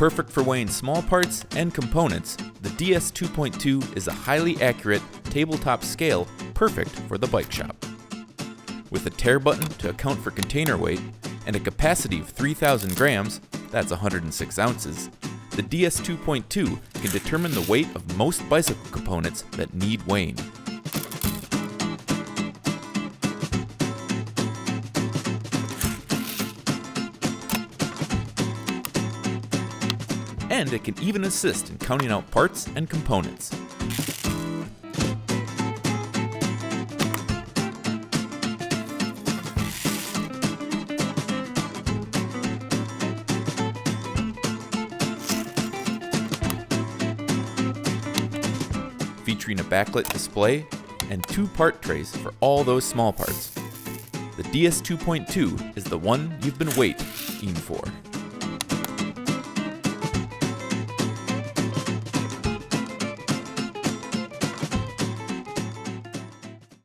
Perfect for weighing small parts and components, the DS-2.2 is a highly accurate tabletop scale perfect for the bike shop. With a tare button to account for container weight and a capacity of 3,000 grams, that's 106 ounces, the DS-2.2 can determine the weight of most bicycle components that need weighing. And it can even assist in counting out parts and components. Featuring a backlit display and 2 part trays for all those small parts. The DS-2.2 is the one you've been waiting for.